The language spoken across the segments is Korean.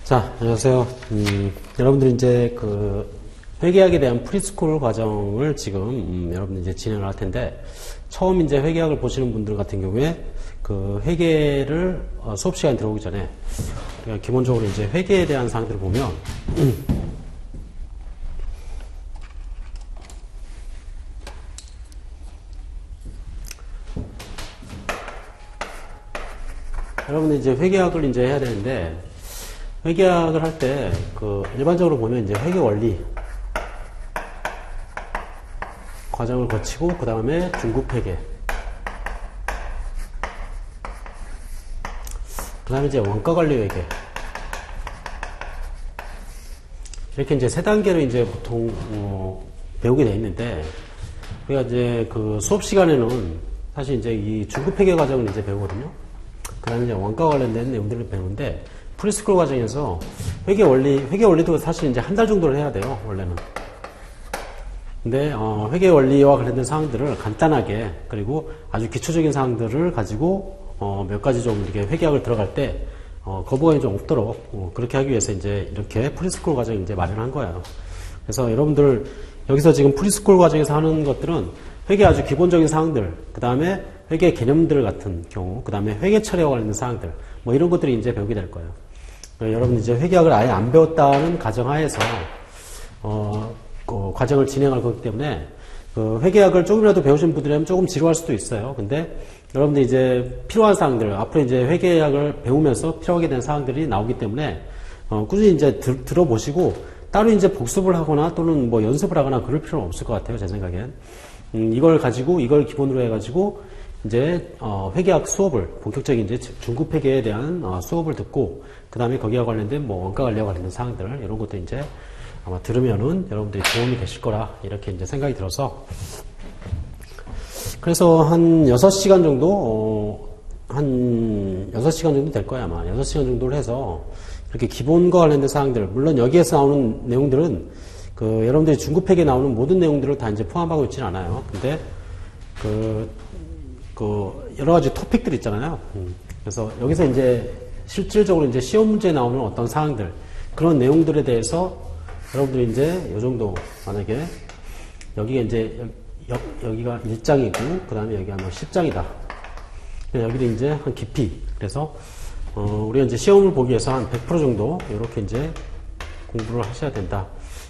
자, 안녕하세요. 여러분들 이제 그 회계학에 대한 프리스쿨 과정을 지금 여러분들 이제 진행을 할 텐데, 처음 이제 회계학을 보시는 분들 같은 경우에 그 회계를 수업 시간에 들어오기 전에 우리가 기본적으로 이제 회계에 대한 사항들을 보면 여러분들 이제 회계학을 이제 해야 되는데, 회계학을 할 때 그 일반적으로 보면 이제 회계 원리 과정을 거치고 그 다음에 중급 회계, 그 다음에 이제 원가 관리 회계, 이렇게 이제 세 단계로 이제 보통 배우게 돼 있는데, 우리가 이제 그 수업 시간에는 사실 이제 이 중급 회계 과정을 이제 배우거든요. 그 다음에 이제 원가 관련된 내용들을 배우는데, 프리스쿨 과정에서 회계 원리도 사실 이제 한 달 정도를 해야 돼요, 원래는. 근데, 회계 원리와 관련된 사항들을 간단하게, 그리고 아주 기초적인 사항들을 가지고, 몇 가지 좀 이렇게 회계학을 들어갈 때, 거부감이 좀 없도록, 그렇게 하기 위해서 이제 이렇게 프리스쿨 과정을 이제 마련한 거예요. 그래서 여러분들, 여기서 지금 프리스쿨 과정에서 하는 것들은 회계 아주 기본적인 사항들, 그 다음에 회계 개념들 같은 경우, 그 다음에 회계 처리와 관련된 사항들, 뭐 이런 것들이 이제 배우게 될 거예요. 여러분 이제 회계학을 아예 안 배웠다는 가정하에서 그 과정을 진행할 거기 때문에 그 회계학을 조금이라도 배우신 분들이라면 조금 지루할 수도 있어요. 근데 여러분들 이제 필요한 사항들, 앞으로 이제 회계학을 배우면서 필요하게 된 사항들이 나오기 때문에 꾸준히 이제 들어보시고 따로 이제 복습을 하거나 또는 뭐 연습을 하거나 그럴 필요는 없을 것 같아요, 제 생각엔. 이걸 가지고 이걸 기본으로 해가지고 이제 회계학 수업을 본격적인 이제 중급 회계에 대한 수업을 듣고 그 다음에 거기와 관련된 뭐 원가 관리와 관련된 사항들 이런 것도 이제 아마 들으면은 여러분들이 도움이 되실 거라 이렇게 이제 생각이 들어서, 그래서 한 6시간 정도 한 6시간 정도 될 거야 아마. 6시간 정도를 해서 이렇게 기본과 관련된 사항들, 물론 여기에서 나오는 내용들은 그 여러분들이 중급 회계에 나오는 모든 내용들을 다 이제 포함하고 있지는 않아요. 근데 그 여러 가지 토픽들 있잖아요. 그래서 여기서 이제 실질적으로 이제 시험 문제에 나오는 어떤 사항들, 그런 내용들에 대해서 여러분들이 이제 요 정도, 만약에 여기가 이제 여기가 1장이고 그 다음에 여기가 뭐 10장이다. 여기를 이제 한 깊이, 그래서 우리가 이제 시험을 보기 위해서 한 100% 정도 이렇게 이제 공부를 하셔야 된다.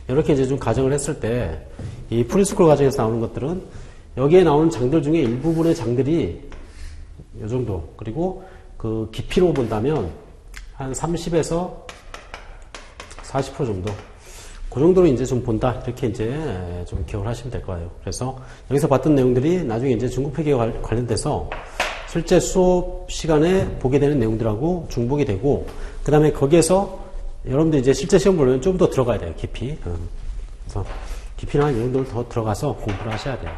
이렇게 이제 좀 가정을 했을 때 이 프리스쿨 과정에서 나오는 것들은 여기에 나오는 장들 중에 일부분의 장들이 요 정도, 그리고 그 깊이로 본다면 한 30에서 40% 정도, 그 정도로 이제 좀 본다, 이렇게 이제 좀 기억을 하시면 될 거예요. 그래서 여기서 봤던 내용들이 나중에 이제 중급 회계에 관련돼서 실제 수업 시간에 보게 되는 내용들하고 중복이 되고, 그 다음에 거기에서 여러분들 이제 실제 시험 보려면 좀 더 들어가야 돼요, 깊이. 그래서 깊이나 이런 정도를 더 들어가서 공부를 하셔야 돼요.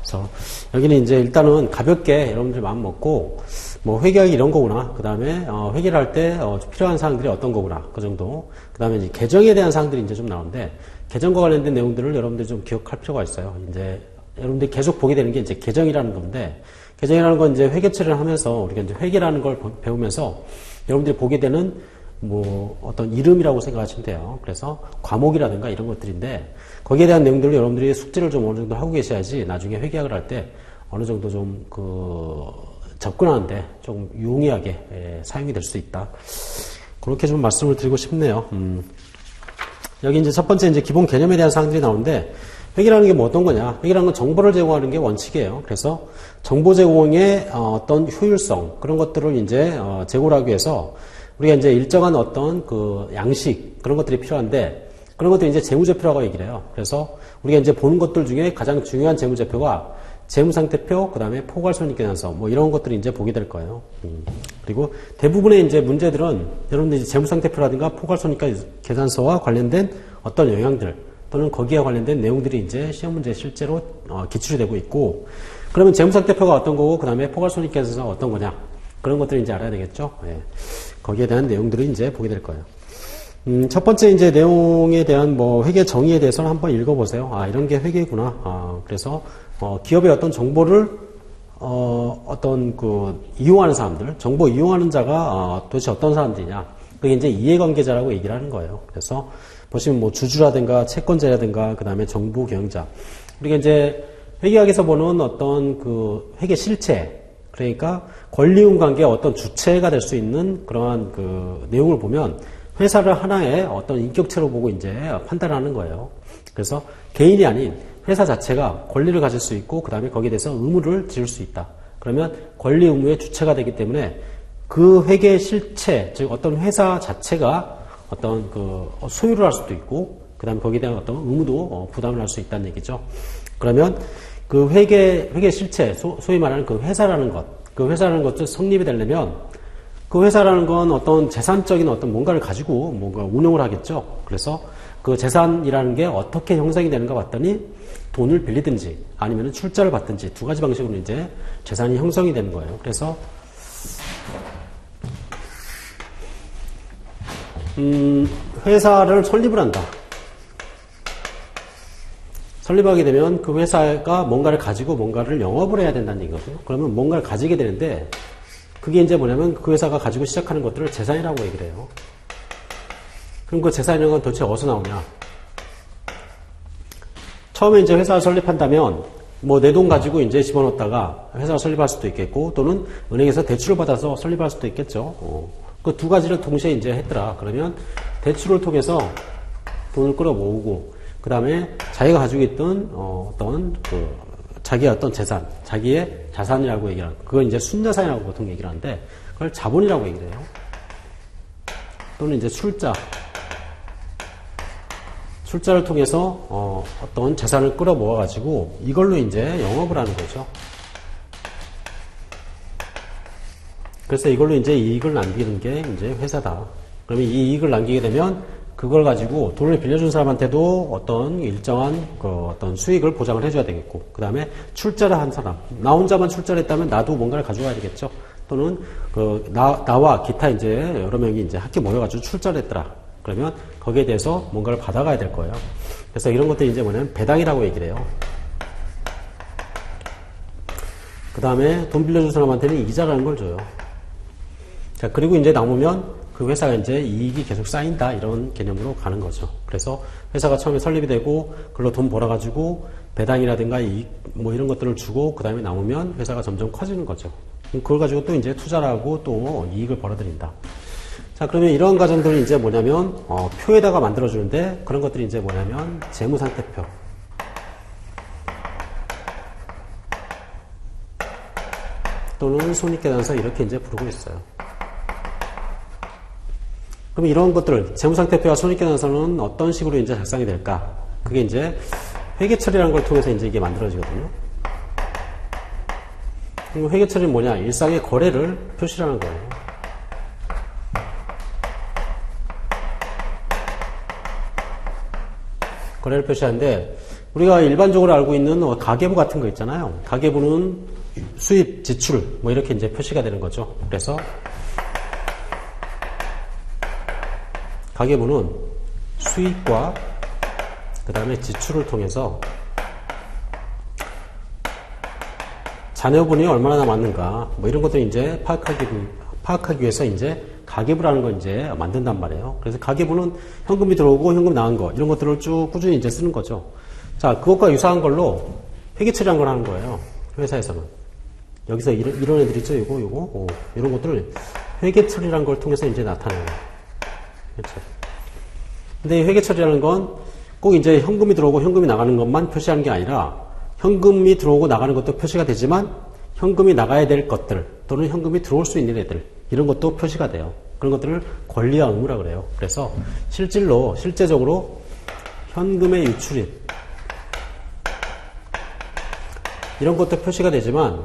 그래서 여기는 이제 일단은 가볍게 여러분들 마음 먹고 뭐 회계학이 이런 거구나, 그 다음에 회계를 할 때 필요한 사항들이 어떤 거구나, 그 정도. 그 다음에 이제 계정에 대한 사항들이 이제 좀 나오는데, 계정과 관련된 내용들을 여러분들이 좀 기억할 필요가 있어요. 이제 여러분들이 계속 보게 되는 게 이제 계정이라는 건데, 계정이라는 건 이제 회계 처리를 하면서 우리가 이제 회계라는 걸 배우면서 여러분들이 보게 되는 뭐 어떤 이름이라고 생각하시면 돼요. 그래서 과목이라든가 이런 것들인데, 거기에 대한 내용들을 여러분들이 숙지를 좀 어느 정도 하고 계셔야지 나중에 회계학을 할 때 어느 정도 좀 접근하는데 좀 용이하게 사용이 될 수 있다. 그렇게 좀 말씀을 드리고 싶네요. 여기 이제 첫 번째 이제 기본 개념에 대한 사항들이 나오는데, 회계라는 게 뭐 어떤 거냐? 회계라는 건 정보를 제공하는 게 원칙이에요. 그래서 정보 제공의 어떤 효율성, 그런 것들을 이제 제공을 하기 위해서 우리가 이제 일정한 어떤 그 양식, 그런 것들이 필요한데, 그런 것들이 이제 재무제표라고 얘기를 해요. 그래서 우리가 이제 보는 것들 중에 가장 중요한 재무제표가 재무상태표, 그 다음에 포괄손익계산서, 뭐 이런 것들이 이제 보게 될 거예요. 그리고 대부분의 이제 문제들은 여러분들 이제 재무상태표라든가 포괄손익계산서와 관련된 어떤 영향들 또는 거기에 관련된 내용들이 이제 시험 문제에 실제로 기출이 되고 있고, 그러면 재무상태표가 어떤 거고 그 다음에 포괄손익계산서가 어떤 거냐, 그런 것들을 이제 알아야 되겠죠. 예. 거기에 대한 내용들을 이제 보게 될 거예요. 첫 번째 이제 내용에 대한 뭐 회계 정의에 대해서는 한번 읽어보세요. 아, 이런 게 회계구나. 그래서 기업의 어떤 정보를 어떤 그 이용하는 사람들, 정보 이용하는 자가 도대체 어떤 사람들이냐, 그게 이제 이해관계자라고 얘기를 하는 거예요. 그래서 보시면 뭐 주주라든가 채권자라든가 그 다음에 정부 경영자. 우리가 이제 회계학에서 보는 어떤 그 회계 실체, 그러니까 권리의무 관계의 어떤 주체가 될 수 있는 그러한 그 내용을 보면 회사를 하나의 어떤 인격체로 보고 이제 판단하는 거예요. 그래서 개인이 아닌 회사 자체가 권리를 가질 수 있고 그 다음에 거기에 대해서 의무를 지을 수 있다. 그러면 권리 의무의 주체가 되기 때문에 그 회계의 실체, 즉 어떤 회사 자체가 어떤 그 소유를 할 수도 있고 그 다음에 거기에 대한 어떤 의무도 부담을 할 수 있다는 얘기죠. 그러면 그 회계 실체, 소위 말하는 그 회사라는 것, 그 회사라는 것도 성립이 되려면 그 회사라는 건 어떤 재산적인 어떤 뭔가를 가지고 뭔가 운영을 하겠죠. 그래서 그 재산이라는 게 어떻게 형성이 되는가 봤더니 돈을 빌리든지 아니면 출자를 받든지 두 가지 방식으로 이제 재산이 형성이 되는 거예요. 그래서 회사를 설립을 한다. 설립하게 되면 그 회사가 뭔가를 가지고 뭔가를 영업을 해야 된다는 얘기거든요. 그러면 뭔가를 가지게 되는데 그게 이제 뭐냐면 그 회사가 가지고 시작하는 것들을 재산이라고 얘기를 해요. 그럼 그 재산이라는 건 도대체 어디서 나오냐? 처음에 이제 회사를 설립한다면 뭐 내 돈 가지고 이제 집어넣었다가 회사를 설립할 수도 있겠고 또는 은행에서 대출을 받아서 설립할 수도 있겠죠. 그 두 가지를 동시에 이제 했더라. 그러면 대출을 통해서 돈을 끌어모으고 그 다음에 자기가 가지고 있던 어떤 그 자기의 어떤 재산, 자기의 자산이라고 얘기를 하고 그걸 이제 순자산이라고 보통 얘기를 하는데 그걸 자본이라고 얘기를 해요. 또는 이제 출자를 통해서 어떤 재산을 끌어모아 가지고 이걸로 이제 영업을 하는 거죠. 그래서 이걸로 이제 이익을 남기는 게 이제 회사다. 그러면 이 이익을 남기게 되면 그걸 가지고 돈을 빌려준 사람한테도 어떤 일정한 그 어떤 수익을 보장을 해줘야 되겠고, 그 다음에 출자를 한 사람, 나 혼자만 출자를 했다면 나도 뭔가를 가져가야 되겠죠. 또는 나와 기타 이제 여러 명이 이제 학교 모여가지고 출자를 했더라. 그러면 거기에 대해서 뭔가를 받아가야 될 거예요. 그래서 이런 것들이 이제 뭐냐면 배당이라고 얘기를 해요. 그 다음에 돈 빌려준 사람한테는 이자라는 걸 줘요. 자, 그리고 이제 남으면 그 회사가 이제 이익이 계속 쌓인다 이런 개념으로 가는 거죠. 그래서 회사가 처음에 설립이 되고 그걸로 돈 벌어가지고 배당이라든가 이익 뭐 이런 것들을 주고 그 다음에 남으면 회사가 점점 커지는 거죠. 그걸 가지고 또 이제 투자를 하고 또 이익을 벌어들인다. 자, 그러면 이런 과정들이 이제 뭐냐면 표에다가 만들어주는데 그런 것들이 이제 뭐냐면 재무상태표. 또는 손익계산서 이렇게 이제 부르고 있어요. 그럼 이런 것들, 재무상태표와 손익계산서는 어떤 식으로 이제 작성이 될까? 그게 이제 회계처리라는 걸 통해서 이제 이게 만들어지거든요. 그럼 회계처리는 뭐냐? 일상의 거래를 표시하는 거예요. 거래를 표시하는데, 우리가 일반적으로 알고 있는 가계부 같은 거 있잖아요. 가계부는 수입, 지출, 뭐 이렇게 이제 표시가 되는 거죠. 그래서 가계부는 수입과 그 다음에 지출을 통해서 자녀분이 얼마나 남았는가 뭐 이런 것들을 이제 파악하기 위해서 이제 가계부라는 걸 이제 만든단 말이에요. 그래서 가계부는 현금이 들어오고 현금 나간 거 이런 것들을 쭉 꾸준히 이제 쓰는 거죠. 자, 그것과 유사한 걸로 회계처리한 걸 하는 거예요. 회사에서는. 여기서 이런 애들 있죠. 요거 이런 것들을 회계처리라는 걸 통해서 이제 나타내요. 그렇죠. 근데 이 회계처리라는 건 꼭 이제 현금이 들어오고 현금이 나가는 것만 표시하는 게 아니라 현금이 들어오고 나가는 것도 표시가 되지만 현금이 나가야 될 것들 또는 현금이 들어올 수 있는 애들 이런 것도 표시가 돼요. 그런 것들을 권리와 의무라고 그래요. 그래서 실제적으로 현금의 유출입 이런 것도 표시가 되지만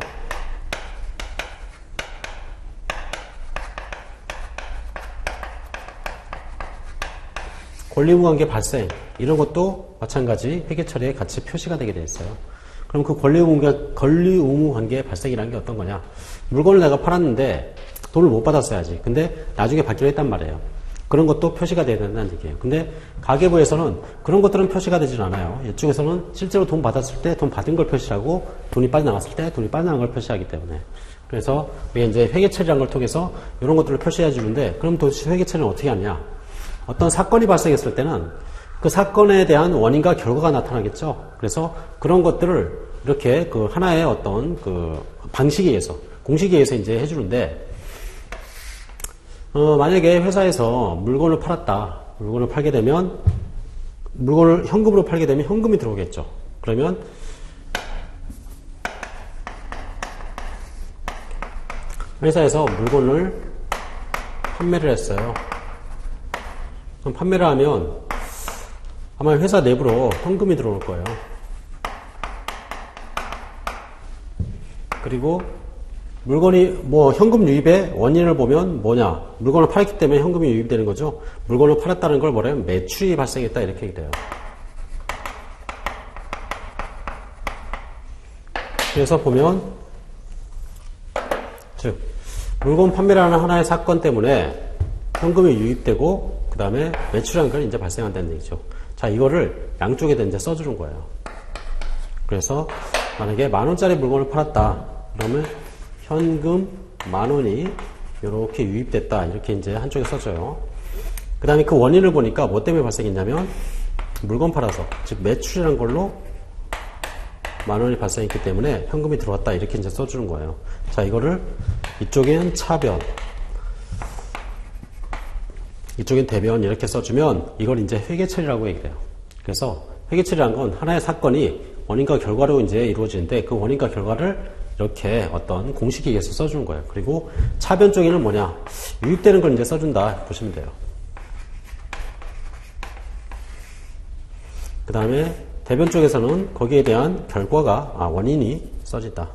권리의무관계 발생 이런 것도 마찬가지 회계처리에 같이 표시가 되게 돼 있어요. 그럼 그 권리의무관계 발생이라는 게 어떤 거냐? 물건을 내가 팔았는데 돈을 못 받았어야지. 근데 나중에 받기로 했단 말이에요. 그런 것도 표시가 돼야 된다는 얘기예요. 근데 가계부에서는 그런 것들은 표시가 되진 않아요. 이쪽에서는 실제로 돈 받았을 때 돈 받은 걸 표시하고 돈이 빠져나갔을 때 돈이 빠져나간 걸 표시하기 때문에 그래서 우리가 이제 회계 처리라는 걸 통해서 이런 것들을 표시해 주는데, 그럼 도대체 회계 처리는 어떻게 하냐? 어떤 사건이 발생했을 때는 그 사건에 대한 원인과 결과가 나타나겠죠. 그래서 그런 것들을 이렇게 그 하나의 어떤 그 방식에 의해서, 공식에 의해서 이제 해주는데, 만약에 회사에서 물건을 팔았다. 물건을 팔게 되면, 물건을 현금으로 팔게 되면 현금이 들어오겠죠. 그러면 회사에서 물건을 판매를 했어요. 그럼 판매를 하면 아마 회사 내부로 현금이 들어올 거예요. 그리고 물건이 뭐 현금 유입의 원인을 보면 뭐냐? 물건을 팔았기 때문에 현금이 유입되는 거죠. 물건을 팔았다는 걸 뭐냐면 매출이 발생했다 이렇게 돼요. 그래서 보면 즉 물건 판매라는 하나의 사건 때문에 현금이 유입되고 그 다음에 매출이라는 건 이제 발생한다는 얘기죠. 자, 이거를 양쪽에다 이제 써주는 거예요. 그래서 만약에 10,000원짜리 물건을 팔았다. 그러면 현금 10,000원이 이렇게 유입됐다. 이렇게 이제 한쪽에 써줘요. 그 다음에 그 원인을 보니까 뭐 때문에 발생했냐면 물건 팔아서, 즉 매출이라는 걸로 10,000원이 발생했기 때문에 현금이 들어왔다. 이렇게 이제 써주는 거예요. 자, 이거를 이쪽엔 차변, 이쪽엔 대변 이렇게 써주면 이걸 이제 회계처리라고 얘기해요. 그래서 회계처리라는 건 하나의 사건이 원인과 결과로 이제 이루어지는데 그 원인과 결과를 이렇게 어떤 공식에 의해서 써주는 거예요. 그리고 차변 쪽에는 뭐냐? 유입되는 걸 이제 써준다. 보시면 돼요. 그 다음에 대변 쪽에서는 거기에 대한 결과가, 원인이 써진다.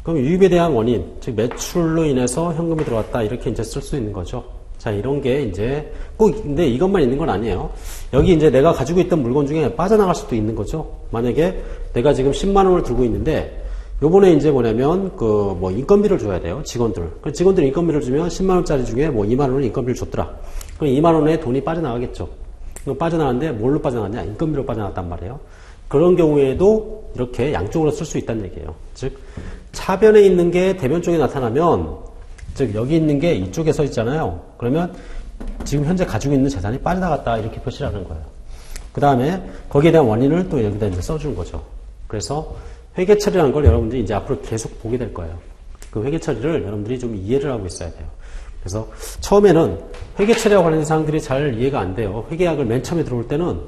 그럼 유입에 대한 원인, 즉 매출로 인해서 현금이 들어왔다. 이렇게 이제 쓸 수 있는 거죠. 자, 이런 게 이제 꼭, 근데 이것만 있는 건 아니에요. 여기 이제 내가 가지고 있던 물건 중에 빠져나갈 수도 있는 거죠. 만약에 내가 지금 10만 원을 들고 있는데, 요번에 이제 뭐냐면, 인건비를 줘야 돼요. 직원들. 그 직원들 인건비를 주면 10만 원짜리 중에 뭐 2만 원을 인건비를 줬더라. 그럼 2만 원에 돈이 빠져나가겠죠. 그럼 빠져나갔는데 뭘로 빠져나갔냐? 인건비로 빠져나갔단 말이에요. 그런 경우에도 이렇게 양쪽으로 쓸 수 있다는 얘기예요. 즉, 차변에 있는 게 대변 쪽에 나타나면, 즉 여기 있는 게 이쪽에 서 있잖아요. 그러면 지금 현재 가지고 있는 재산이 빠져나갔다 이렇게 표시를 하는 거예요. 그 다음에 거기에 대한 원인을 또 여기다 이제 써준 거죠. 그래서 회계 처리라는 걸 여러분들이 이제 앞으로 계속 보게 될 거예요. 그 회계 처리를 여러분들이 좀 이해를 하고 있어야 돼요. 그래서 처음에는 회계 처리와 관련된 사항들이 잘 이해가 안 돼요. 회계학을 맨 처음에 들어올 때는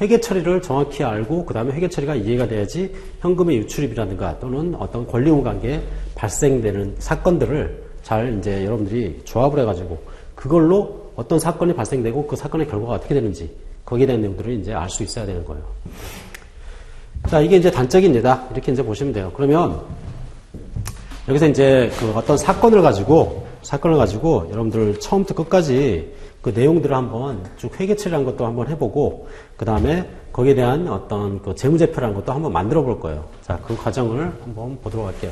회계 처리를 정확히 알고 그 다음에 회계 처리가 이해가 돼야지 현금의 유출입이라든가 또는 어떤 권리의무 관계에 발생되는 사건들을 잘 이제 여러분들이 조합을 해가지고 그걸로 어떤 사건이 발생되고 그 사건의 결과가 어떻게 되는지 거기에 대한 내용들을 이제 알 수 있어야 되는 거예요. 자, 이게 이제 단적인 예다. 이렇게 이제 보시면 돼요. 그러면 여기서 이제 그 어떤 사건을 가지고 여러분들 처음부터 끝까지 그 내용들을 한번 쭉 회계 처리한 것도 한번 해보고 그 다음에 거기에 대한 어떤 그 재무제표라는 것도 한번 만들어 볼 거예요. 자, 그 과정을 한번 보도록 할게요.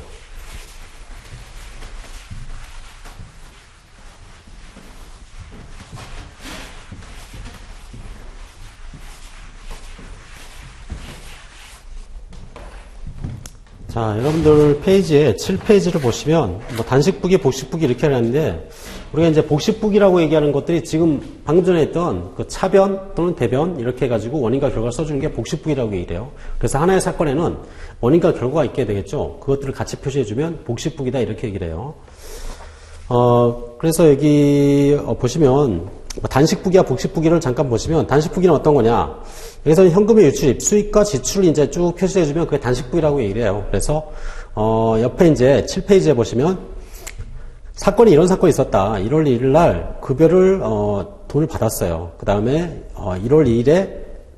자, 여러분들 페이지에 7페이지를 보시면 뭐 단식북이, 복식북이 이렇게 하는데 우리가 이제 복식북이라고 얘기하는 것들이 지금 방금 전에 했던 그 차변 또는 대변 이렇게 해가지고 원인과 결과를 써주는 게 복식북이라고 얘기해요. 그래서 하나의 사건에는 원인과 결과가 있게 되겠죠. 그것들을 같이 표시해주면 복식북이다 이렇게 얘기를 해요. 그래서 여기 보시면 단식북이와 복식북이를 잠깐 보시면 단식북이는 어떤 거냐? 여기서는 현금의 유출입, 수익과 지출을 이제 쭉 표시해주면 그게 단식북이라고 얘기를 해요. 그래서 옆에 이제 7페이지에 보시면 사건이 이런 사건이 있었다. 1월 1일 날 급여를 돈을 받았어요. 그 다음에 1월 2일에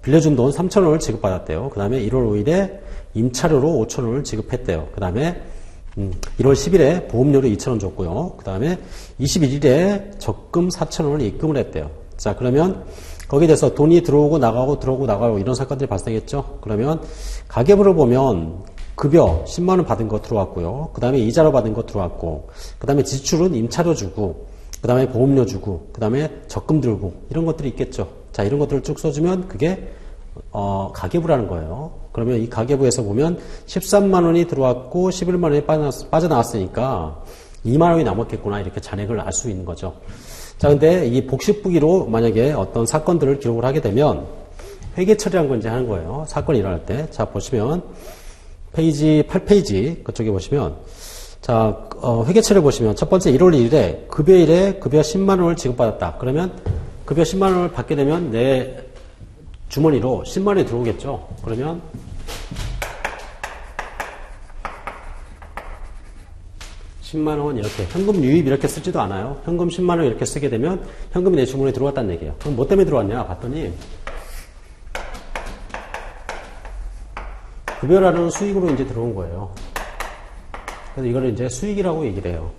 빌려준 돈 3,000원을 지급받았대요. 그 다음에 1월 5일에 임차료로 5,000원을 지급했대요. 그 다음에 1월 10일에 보험료로 2,000원 줬고요. 그 다음에 21일에 적금 4,000원을 입금을 했대요. 자, 그러면 거기에 대해서 돈이 들어오고 나가고 이런 사건들이 발생했죠. 그러면 가계부를 보면 급여 10만원 받은 거 들어왔고요. 그 다음에 이자로 받은 거 들어왔고, 그 다음에 지출은 임차료 주고, 그 다음에 보험료 주고, 그 다음에 적금 들고, 이런 것들이 있겠죠. 자, 이런 것들을 쭉 써주면 그게 가계부라는 거예요. 그러면 이 가계부에서 보면 13만 원이 들어왔고 11만 원이 빠져나왔으니까 2만 원이 남았겠구나 이렇게 잔액을 알 수 있는 거죠. 자, 근데 이 복식부기로 만약에 어떤 사건들을 기록을 하게 되면 회계 처리라는 걸 이제 하는 거예요. 사건이 일어날 때. 자, 보시면 페이지 8페이지 그쪽에 보시면 자, 회계 처리를 보시면 첫 번째 1월 1일에 급여일에 급여 10만 원을 지급받았다. 그러면 급여 10만 원을 받게 되면 내 주머니로 10만 원이 들어오겠죠. 그러면 10만 원 이렇게 현금 유입 이렇게 쓰지도 않아요. 현금 10만 원 이렇게 쓰게 되면 현금이 내 주머니에 들어왔다는 얘기예요. 그럼 뭐 때문에 들어왔냐 봤더니 급여라는 수익으로 이제 들어온 거예요. 그래서 이거를 이제 수익이라고 얘기를 해요.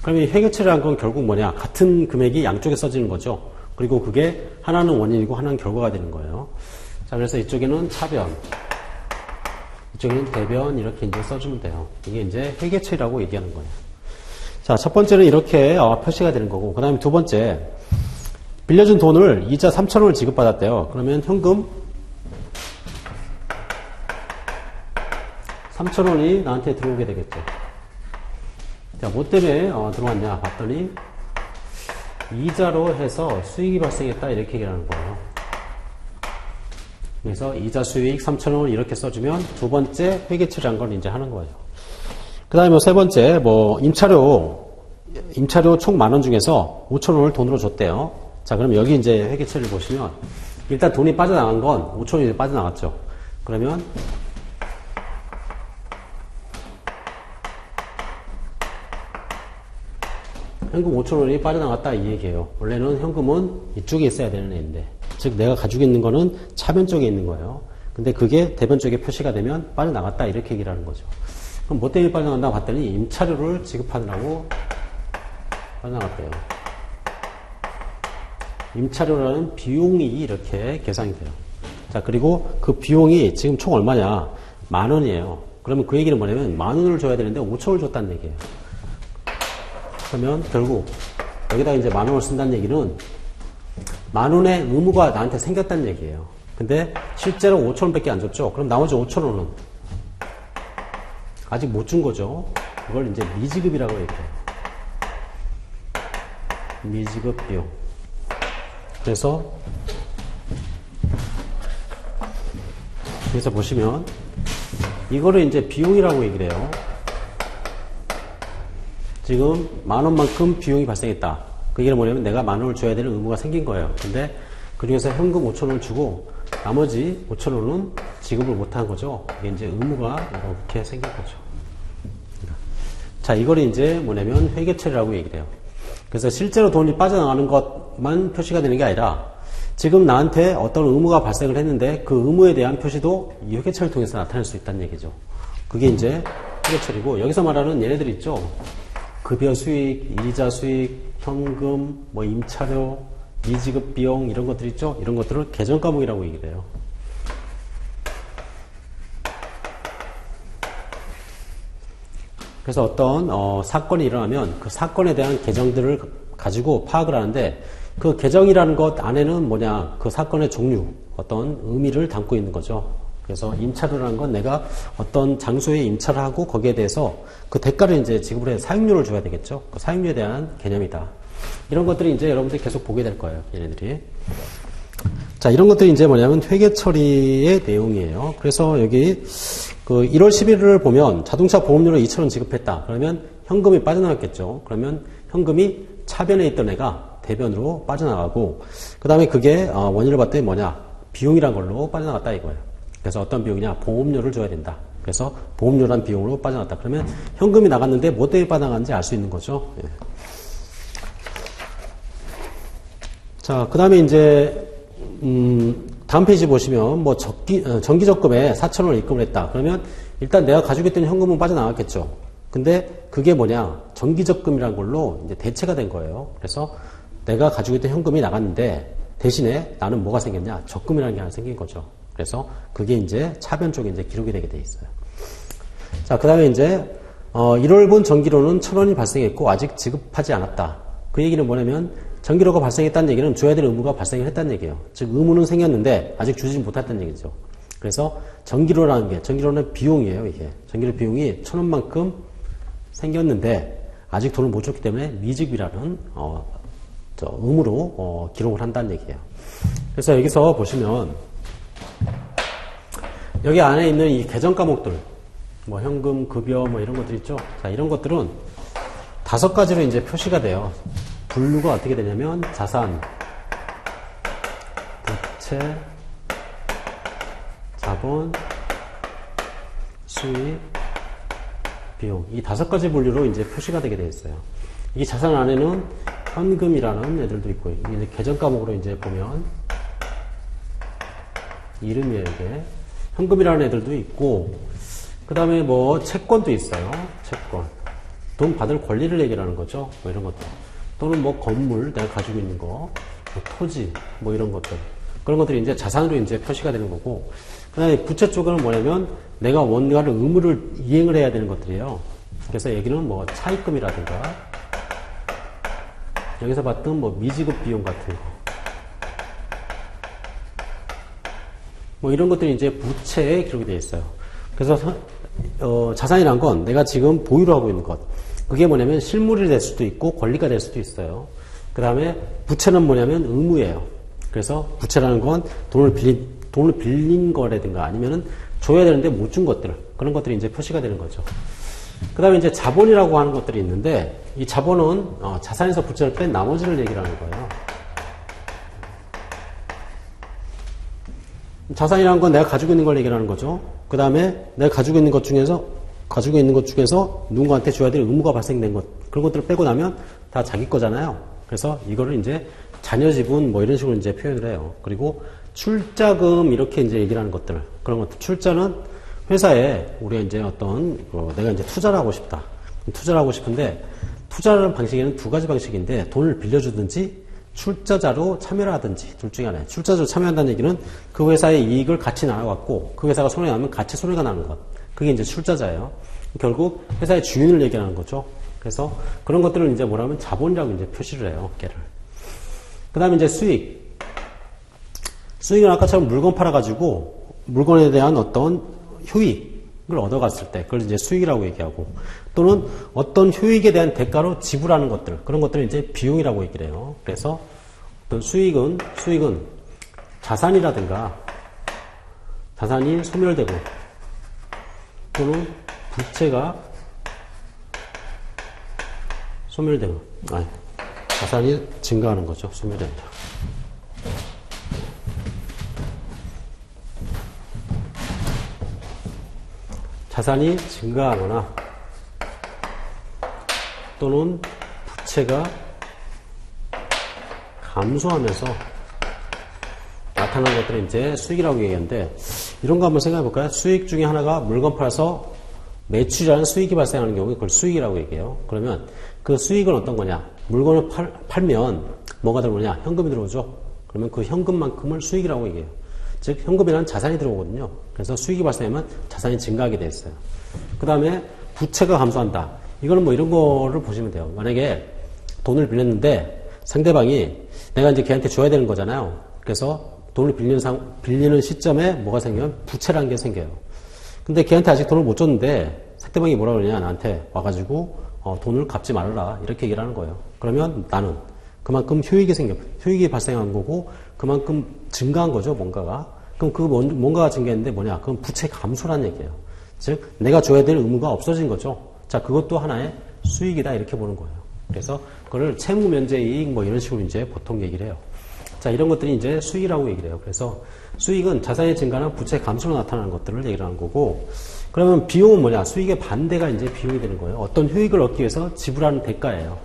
그러면 이 회계처리라는 건 결국 뭐냐? 같은 금액이 양쪽에 써지는 거죠. 그리고 그게 하나는 원인이고 하나는 결과가 되는 거예요. 자, 그래서 이쪽에는 차변, 이쪽에는 대변 이렇게 이제 써주면 돼요. 이게 이제 회계처리라고 얘기하는 거예요. 자, 첫 번째는 이렇게 표시가 되는 거고, 그 다음에 두 번째, 빌려준 돈을 이자 3,000원을 지급받았대요. 그러면 현금 3,000원이 나한테 들어오게 되겠죠. 자, 뭐 때문에 들어왔냐 봤더니 이자로 해서 수익이 발생했다 이렇게 얘기를 하는 거예요. 그래서 이자 수익 3,000원 이렇게 써주면 두 번째 회계처리한 걸 이제 하는 거예요. 그 다음에 세 번째 임차료 총 10,000원 중에서 5,000원을 돈으로 줬대요. 자, 그럼 여기 이제 회계처리를 보시면 일단 돈이 빠져나간 건 5,000원이 빠져나갔죠. 그러면 현금 5,000원이 빠져나갔다 이 얘기예요. 원래는 현금은 이쪽에 있어야 되는 애인데, 즉 내가 가지고 있는 거는 차변 쪽에 있는 거예요. 근데 그게 대변 쪽에 표시가 되면 빠져나갔다 이렇게 얘기를 하는 거죠. 그럼 뭐 때문에 빠져나간다고 봤더니 임차료를 지급하느라고 빠져나갔대요. 임차료라는 비용이 이렇게 계산이 돼요. 자, 그리고 그 비용이 지금 총 얼마냐? 10,000원이에요. 그러면 그 얘기는 뭐냐면 10,000원을 줘야 되는데 5,000원을 줬다는 얘기예요. 그러면 결국 여기다 이제 10,000원을 쓴다는 얘기는 10,000원의 의무가 나한테 생겼다는 얘기예요. 근데 실제로 5,000원밖에 안 줬죠. 그럼 나머지 5,000원은 아직 못 준 거죠. 그걸 이제 미지급이라고 얘기해요. 미지급 비용. 그래서 보시면 이거를 이제 비용이라고 얘기를 해요. 지금 10,000원만큼 비용이 발생했다. 그 얘기는 뭐냐면 내가 10,000원을 줘야 되는 의무가 생긴 거예요. 근데 그 중에서 현금 5,000원을 주고 나머지 5,000원은 지급을 못한 거죠. 이게 이제 의무가 이렇게 생긴 거죠. 자, 이걸 이제 뭐냐면 회계처리라고 얘기를 해요. 그래서 실제로 돈이 빠져나가는 것만 표시가 되는 게 아니라 지금 나한테 어떤 의무가 발생을 했는데 그 의무에 대한 표시도 이 회계처리를 통해서 나타낼 수 있다는 얘기죠. 그게 이제 회계처리고, 여기서 말하는 얘네들 있죠. 급여 수익, 이자 수익, 현금, 뭐 임차료, 미지급 비용 이런 것들 있죠. 이런 것들을 계정 과목이라고 얘기를 해요. 그래서 어떤 사건이 일어나면 그 사건에 대한 계정들을 가지고 파악을 하는데, 그 계정이라는 것 안에는 뭐냐, 그 사건의 종류, 어떤 의미를 담고 있는 거죠. 그래서 임차료라는 건 내가 어떤 장소에 임차를 하고 거기에 대해서 그 대가를 이제 지급을 해서 사용료를 줘야 되겠죠. 그 사용료에 대한 개념이다. 이런 것들이 이제 여러분들이 계속 보게 될 거예요. 얘네들이. 자, 이런 것들이 이제 뭐냐면 회계 처리의 내용이에요. 그래서 여기 그 1월 11일을 보면 자동차 보험료를 2,000원 지급했다. 그러면 현금이 빠져나갔겠죠. 그러면 현금이 차변에 있던 애가 대변으로 빠져나가고, 그 다음에 그게 원인을 봤더니 뭐냐, 비용이란 걸로 빠져나갔다 이거예요. 그래서 어떤 비용이냐, 보험료를 줘야 된다. 그래서 보험료란 비용으로 빠져나갔다. 그러면 현금이 나갔는데 뭐 때문에 빠져나갔는지 알 수 있는 거죠. 예. 자, 그 다음에 이제 다음 페이지 보시면 뭐 정기적금에 4,000원을 입금을 했다. 그러면 일단 내가 가지고 있던 현금은 빠져나갔겠죠. 근데 그게 뭐냐, 정기적금이라는 걸로 이제 대체가 된 거예요. 그래서 내가 가지고 있던 현금이 나갔는데 대신에 나는 뭐가 생겼냐, 적금이라는 게 하나 생긴 거죠. 그래서 그게 이제 차변 쪽에 이제 기록이 되게 돼 있어요. 자, 그 다음에 이제 1월분 정기로는 1,000원이 발생했고 아직 지급하지 않았다. 그 얘기는 뭐냐면 전기료가 발생했다는 얘기는 줘야 될 의무가 발생했다는 얘기예요. 즉 의무는 생겼는데 아직 주지 못했다는 얘기죠. 그래서 전기료라는 게 전기료는 비용이에요. 이게 전기료 비용이 1,000원만큼 생겼는데 아직 돈을 못 줬기 때문에 미지급이라는 의무로 기록을 한다는 얘기예요. 그래서 여기서 보시면 여기 안에 있는 이 계정 과목들 뭐 현금, 급여 뭐 이런 것들 있죠. 자, 이런 것들은 5가지로 이제 표시가 돼요. 분류가 어떻게 되냐면 자산, 부채, 자본, 수입, 비용. 이 5가지 분류로 이제 표시가 되게 되어 있어요. 이 자산 안에는 현금이라는 애들도 있고, 이게 계정 과목으로 이제 보면 이름이에요, 이게. 현금이라는 애들도 있고, 그 다음에 뭐 채권도 있어요. 채권. 돈 받을 권리를 얘기하는 거죠. 뭐 이런 것들. 또는 뭐 건물, 내가 가지고 있는 거, 뭐 토지, 뭐 이런 것들. 그런 것들이 이제 자산으로 이제 표시가 되는 거고, 그 다음에 부채 쪽은 뭐냐면 내가 뭔가를 의무를 이행을 해야 되는 것들이에요. 그래서 여기는 뭐 차입금이라든가, 여기서 봤던 뭐 미지급 비용 같은 거. 뭐 이런 것들이 이제 부채에 기록이 되어 있어요. 그래서 자산이란 건 내가 지금 보유를 하고 있는 것. 그게 뭐냐면 실물이 될 수도 있고 권리가 될 수도 있어요. 그 다음에 부채는 뭐냐면 의무예요. 그래서 부채라는 건 돈을 빌린 거라든가 아니면은 줘야 되는데 못 준 것들. 그런 것들이 이제 표시가 되는 거죠. 그 다음에 이제 자본이라고 하는 것들이 있는데 이 자본은 자산에서 부채를 뺀 나머지를 얘기를 하는 거예요. 자산이라는 건 내가 가지고 있는 걸 얘기하는 거죠. 그 다음에 내가 가지고 있는 것 중에서 누군가한테 줘야 될 의무가 발생된 것, 그런 것들을 빼고 나면 다 자기 거잖아요. 그래서 이거를 이제 자녀 지분 뭐 이런 식으로 이제 표현을 해요. 그리고 출자금 이렇게 이제 얘기를 하는 것들, 그런 것들. 출자는 회사에 우리가 이제 내가 이제 투자를 하고 싶다. 투자를 하고 싶은데 투자하는 방식에는 2가지 방식인데 돈을 빌려주든지 출자자로 참여를 하든지 둘 중에 하나예요. 출자자로 참여한다는 얘기는 그 회사의 이익을 같이 나눠갖고 그 회사가 손해가 나면 같이 손해가 나는 것. 그게 이제 출자자예요. 결국 회사의 주인을 얘기하는 거죠. 그래서 그런 것들을 이제 뭐라면 자본이라고 이제 표시를 해요. 걔를. 그 다음에 이제 수익. 수익은 아까처럼 물건 팔아가지고 물건에 대한 어떤 효익을 얻어갔을 때 그걸 이제 수익이라고 얘기하고 또는 어떤 효익에 대한 대가로 지불하는 것들 그런 것들을 이제 비용이라고 얘기를 해요. 그래서 어떤 수익은 자산이라든가 자산이 소멸되고 또는 부채가 소멸되고 자산이 증가하는 거죠. 소멸된다. 자산이 증가하거나 또는 부채가 감소하면서 나타나는 것들을 이제 수익이라고 얘기하는데 이런 거 한번 생각해 볼까요? 수익 중에 하나가 물건 팔아서 매출이라는 수익이 발생하는 경우에 그걸 수익이라고 얘기해요. 그러면 그 수익은 어떤 거냐? 물건을 팔면 뭐가 들어오냐? 현금이 들어오죠. 그러면 그 현금만큼을 수익이라고 얘기해요. 즉 현금이라는 자산이 들어오거든요. 그래서 수익이 발생하면 자산이 증가하게 돼 있어요. 그 다음에 부채가 감소한다. 이거는 뭐 이런 거를 보시면 돼요. 만약에 돈을 빌렸는데 상대방이 내가 이제 걔한테 줘야 되는 거잖아요. 그래서 돈을 빌리는 시점에 뭐가 생기면 부채라는 게 생겨요. 근데 걔한테 아직 돈을 못 줬는데 상대방이 뭐라 그러냐 나한테 와가지고 돈을 갚지 말아라 이렇게 얘기를 하는 거예요. 그러면 나는 그만큼 효익이 발생한 거고 그만큼 증가한 거죠 뭔가가. 그럼 그 뭔가가 증가했는데 뭐냐? 그건 부채 감소라는 얘기예요. 즉 내가 줘야 될 의무가 없어진 거죠. 자 그것도 하나의 수익이다 이렇게 보는 거예요. 그래서 그거를 채무 면제 이익 뭐 이런 식으로 이제 보통 얘기를 해요. 자 이런 것들이 이제 수익이라고 얘기를 해요. 그래서 수익은 자산의 증가나 부채 감소로 나타나는 것들을 얘기를 하는 거고 그러면 비용은 뭐냐? 수익의 반대가 이제 비용이 되는 거예요. 어떤 효익을 얻기 위해서 지불하는 대가예요.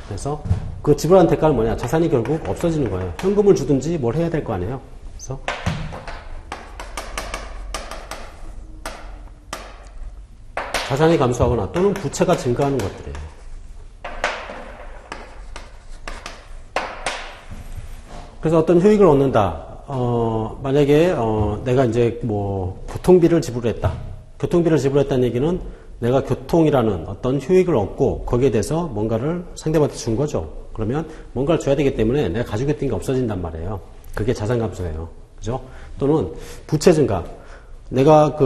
그래서 그 지불하는 대가는 뭐냐? 자산이 결국 없어지는 거예요. 현금을 주든지 뭘 해야 될 거 아니에요. 그래서 자산이 감소하거나 또는 부채가 증가하는 것들이에요. 그래서 어떤 효익을 얻는다. 만약에 내가 이제 뭐 교통비를 지불했다. 교통비를 지불했다는 얘기는 내가 교통이라는 어떤 효익을 얻고 거기에 대해서 뭔가를 상대방한테 준 거죠. 그러면 뭔가를 줘야 되기 때문에 내가 가지고 있던 게 없어진단 말이에요. 그게 자산 감소예요. 그죠? 또는 부채 증가. 내가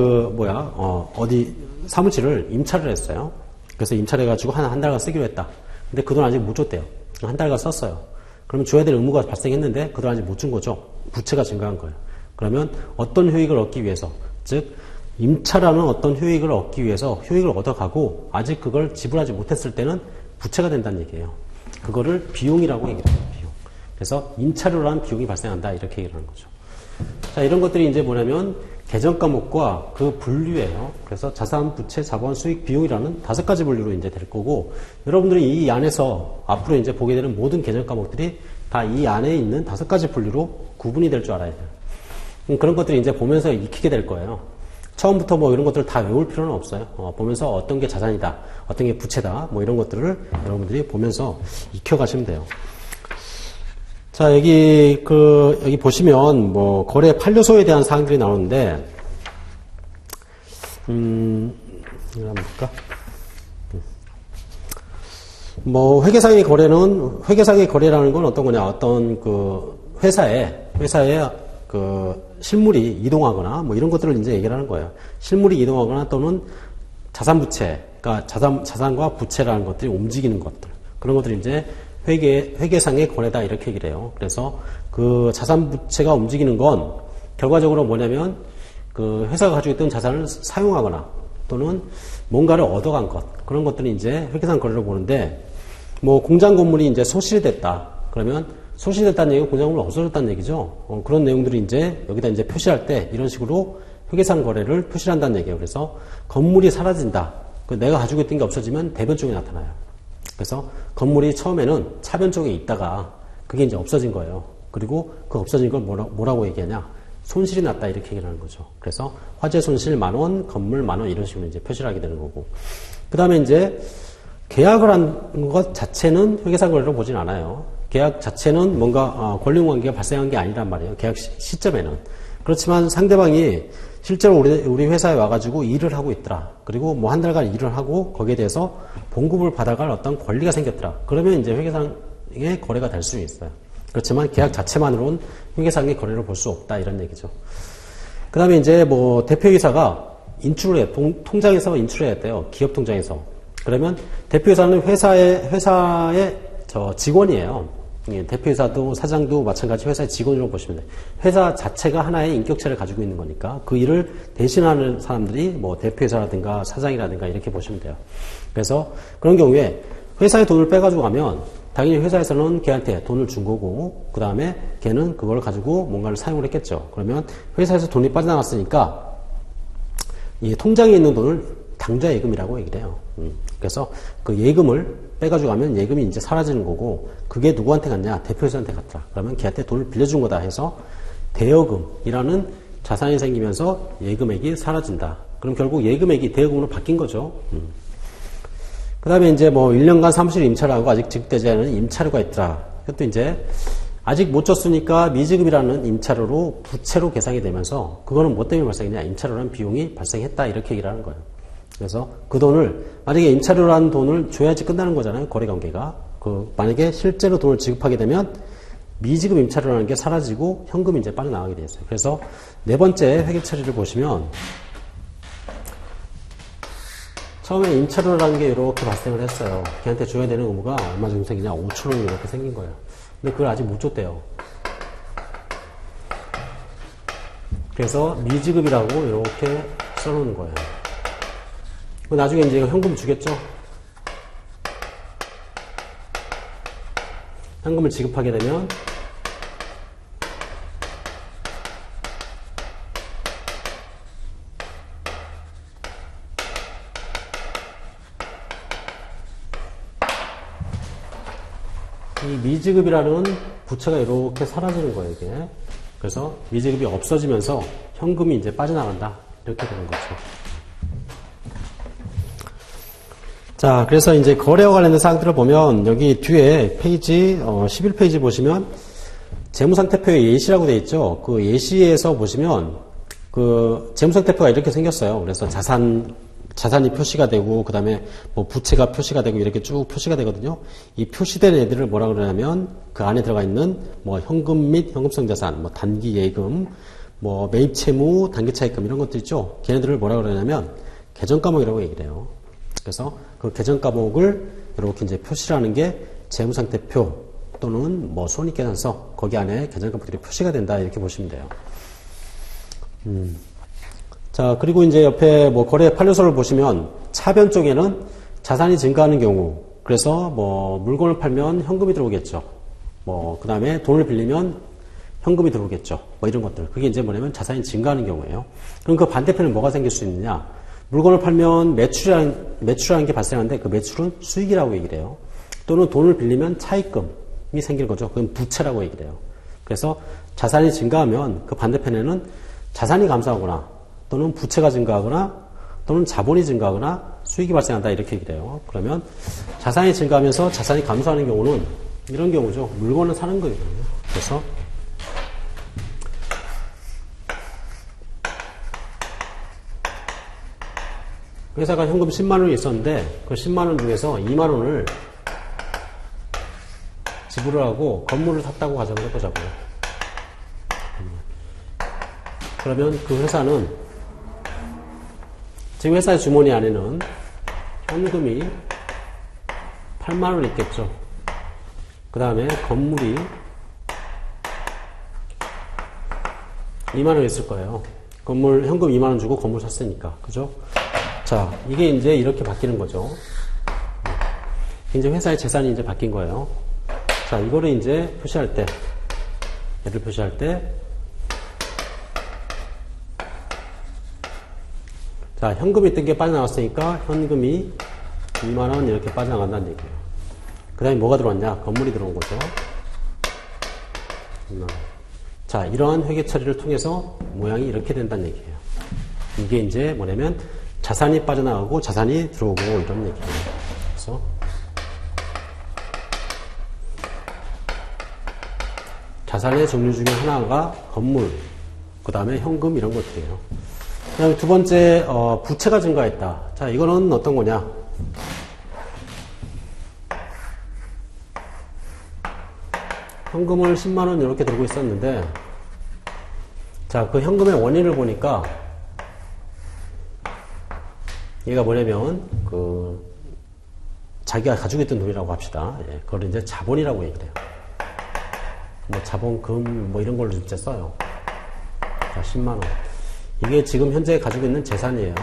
어디 사무실을 임차를 했어요. 그래서 임차를 해가지고 한 달간 쓰기로 했다. 근데 그 돈 아직 못 줬대요. 한 달간 썼어요. 그러면 줘야 될 의무가 발생했는데 그 돈 아직 못 준 거죠. 부채가 증가한 거예요. 그러면 어떤 효익을 얻기 위해서, 즉 임차라는 어떤 효익을 얻기 위해서 효익을 얻어가고 아직 그걸 지불하지 못했을 때는 부채가 된다는 얘기예요. 그거를 비용이라고 얘기를 해요. 비용. 그래서 임차료라는 비용이 발생한다 이렇게 얘기를 하는 거죠. 자, 이런 것들이 이제 뭐냐면 계정 과목과 그 분류예요. 그래서 자산, 부채, 자본, 수익, 비용이라는 5가지 분류로 이제 될 거고, 여러분들이 이 안에서 앞으로 이제 보게 되는 모든 계정 과목들이 다 이 안에 있는 5가지 분류로 구분이 될 줄 알아야 돼요. 그런 것들이 이제 보면서 익히게 될 거예요. 처음부터 뭐 이런 것들을 다 외울 필요는 없어요. 보면서 어떤 게 자산이다, 어떤 게 부채다, 뭐 이런 것들을 여러분들이 보면서 익혀가시면 돼요. 자, 여기 보시면, 뭐, 거래 판료소에 대한 사항들이 나오는데, 이거 한번 볼까? 뭐, 회계상의 거래라는 건 어떤 거냐, 어떤 회사에 실물이 이동하거나, 뭐 이런 것들을 이제 얘기를 하는 거예요. 실물이 이동하거나 또는 자산부채, 그러니까 자산과 부채라는 것들이 움직이는 것들. 그런 것들이 이제 회계상의 거래다 이렇게 얘기를 해요. 그래서 그 자산 부채가 움직이는 건 결과적으로 뭐냐면 그 회사가 가지고 있던 자산을 사용하거나 또는 뭔가를 얻어간 것, 그런 것들이 이제 회계상 거래로 보는데, 뭐 공장 건물이 이제 소실이 됐다. 그러면 소실이 됐다는 얘기가 공장 건물이 없어졌다는 얘기죠. 그런 내용들이 이제 여기다 이제 표시할 때 이런 식으로 회계상 거래를 표시한다는 얘기예요. 그래서 건물이 사라진다. 내가 가지고 있던 게 없어지면 대변 쪽에 나타나요. 그래서 건물이 처음에는 차변 쪽에 있다가 그게 이제 없어진 거예요. 그리고 그 없어진 걸 뭐라고 얘기하냐? 손실이 났다 이렇게 얘기를 하는 거죠. 그래서 화재 손실 10,000원, 건물 10,000원 이런 식으로 이제 표시를 하게 되는 거고. 그 다음에 이제 계약을 한 것 자체는 회계상 거래로 보진 않아요. 계약 자체는 뭔가 권리금 관계가 발생한 게 아니란 말이에요. 계약 시점에는. 그렇지만 상대방이 실제로 우리 회사에 와가지고 일을 하고 있더라. 그리고 뭐 한 달간 일을 하고 거기에 대해서 봉급을 받아갈 어떤 권리가 생겼더라. 그러면 이제 회계상의 거래가 될 수 있어요. 그렇지만 계약 자체만으로는 회계상의 거래를 볼 수 없다 이런 얘기죠. 그 다음에 이제 뭐 대표이사가 인출을 해, 통장에서 인출을 해야 돼요. 기업 통장에서. 그러면 대표이사는 회사의 직원이에요. 대표이사도 사장도 마찬가지 회사의 직원으로 보시면 돼요. 회사 자체가 하나의 인격체를 가지고 있는 거니까 그 일을 대신하는 사람들이 뭐 대표이사라든가 사장이라든가 이렇게 보시면 돼요. 그래서 그런 경우에 회사에 돈을 빼가지고 가면 당연히 회사에서는 걔한테 돈을 준 거고 그 다음에 걔는 그걸 가지고 뭔가를 사용을 했겠죠. 그러면 회사에서 돈이 빠져나갔으니까 이 통장에 있는 돈을 당좌 예금이라고 얘기를 해요. 그래서 그 예금을 빼가지고 가면 예금이 이제 사라지는 거고 그게 누구한테 갔냐? 대표이사한테 갔다. 그러면 걔한테 돈을 빌려준 거다 해서 대여금이라는 자산이 생기면서 예금액이 사라진다. 그럼 결국 예금액이 대여금으로 바뀐 거죠. 그 다음에 이제 뭐 1년간 사무실 임차를 하고 아직 지급되지 않은 임차료가 있더라. 그것도 이제 아직 못 줬으니까 미지급이라는 임차료로 부채로 계산이 되면서 그거는 뭐 때문에 발생했냐? 임차료라는 비용이 발생했다. 이렇게 얘기를 하는 거예요. 그래서 그 돈을 만약에 임차료라는 돈을 줘야지 끝나는 거잖아요. 거래관계가. 만약에 실제로 돈을 지급하게 되면 미지급 임차료라는 게 사라지고 현금이 이제 빠져나가게 되어 있어요. 그래서 네 번째 회계 처리를 보시면 처음에 임차료라는 게 이렇게 발생을 했어요. 걔한테 줘야 되는 의무가 얼마 정도 생기냐? 5,000원이 이렇게 생긴 거예요. 근데 그걸 아직 못 줬대요. 그래서 미지급이라고 이렇게 써놓는 거예요. 나중에 이제 현금 주겠죠? 현금을 지급하게 되면 이 미지급이라는 부채가 이렇게 사라지는 거예요, 이게. 그래서 미지급이 없어지면서 현금이 이제 빠져나간다. 이렇게 되는 거죠. 자, 그래서 이제 거래와 관련된 사항들을 보면 여기 뒤에 페이지 11페이지 보시면 재무상태표의 예시라고 되어 있죠. 그 예시에서 보시면 그 재무상태표가 이렇게 생겼어요. 그래서 자산 자산이 표시가 되고, 그 다음에 뭐 부채가 표시가 되고, 이렇게 쭉 표시가 되거든요. 이 표시된 애들을 뭐라 그러냐면, 그 안에 들어가 있는 뭐 현금 및 현금성 자산, 뭐 단기 예금, 뭐 매입 채무, 단기 차입금 이런 것들 있죠. 걔네들을 뭐라 그러냐면, 계정 과목이라고 얘기를 해요. 그래서 그 계정 과목을 이렇게 이제 표시를 하는 게 재무상태표 또는 뭐 손익계산서, 거기 안에 계정 과목들이 표시가 된다, 이렇게 보시면 돼요. 자, 그리고 이제 옆에 뭐 거래 판례서를 보시면 차변 쪽에는 자산이 증가하는 경우, 그래서 뭐 물건을 팔면 현금이 들어오겠죠. 뭐 그 다음에 돈을 빌리면 현금이 들어오겠죠. 뭐 이런 것들. 그게 이제 뭐냐면 자산이 증가하는 경우예요. 그럼 그 반대편은 뭐가 생길 수 있느냐? 물건을 팔면 매출이라는 게 발생하는데 그 매출은 수익이라고 얘기를 해요. 또는 돈을 빌리면 차입금이 생길 거죠. 그건 부채라고 얘기를 해요. 그래서 자산이 증가하면 그 반대편에는 자산이 감소하거나 또는 부채가 증가하거나 또는 자본이 증가하거나 수익이 발생한다, 이렇게 얘기를 해요. 그러면 자산이 증가하면서 자산이 감소하는 경우는 이런 경우죠. 물건을 사는 거거든요. 그래서 회사가 현금 10만 원이 있었는데 그 10만 원 중에서 2만 원을 지불을 하고 건물을 샀다고 가정을 해보자고요. 그러면 그 회사는 지금 회사의 주머니 안에는 현금이 8만 원 있겠죠. 그 다음에 건물이 2만 원 있을 거예요. 건물 현금 2만 원 주고 건물 샀으니까, 그죠? 자, 이게 이제 이렇게 바뀌는 거죠. 이제 회사의 재산이 이제 바뀐 거예요. 자, 이거를 이제 표시할 때, 얘를 표시할 때, 자, 현금이 있던 게 빠져나왔으니까 현금이 2만원 이렇게 빠져나간다는 얘기예요. 그 다음에 뭐가 들어왔냐? 건물이 들어온 거죠. 자, 이러한 회계 처리를 통해서 모양이 이렇게 된다는 얘기예요. 이게 이제 뭐냐면 자산이 빠져나가고 자산이 들어오고 이런 얘기예요. 그래서 자산의 종류 중에 하나가 건물, 그 다음에 현금 이런 것들이에요. 그 다음에 두 번째, 부채가 증가했다. 자, 이거는 어떤 거냐? 현금을 10만원 이렇게 들고 있었는데, 자, 그 현금의 원인을 보니까, 얘가 뭐냐면, 자기가 가지고 있던 돈이라고 합시다. 예, 그걸 이제 자본이라고 얘기를 해요. 뭐 자본금, 뭐 이런 걸로 진짜 써요. 자, 10만원. 이게 지금 현재 가지고 있는 재산이에요.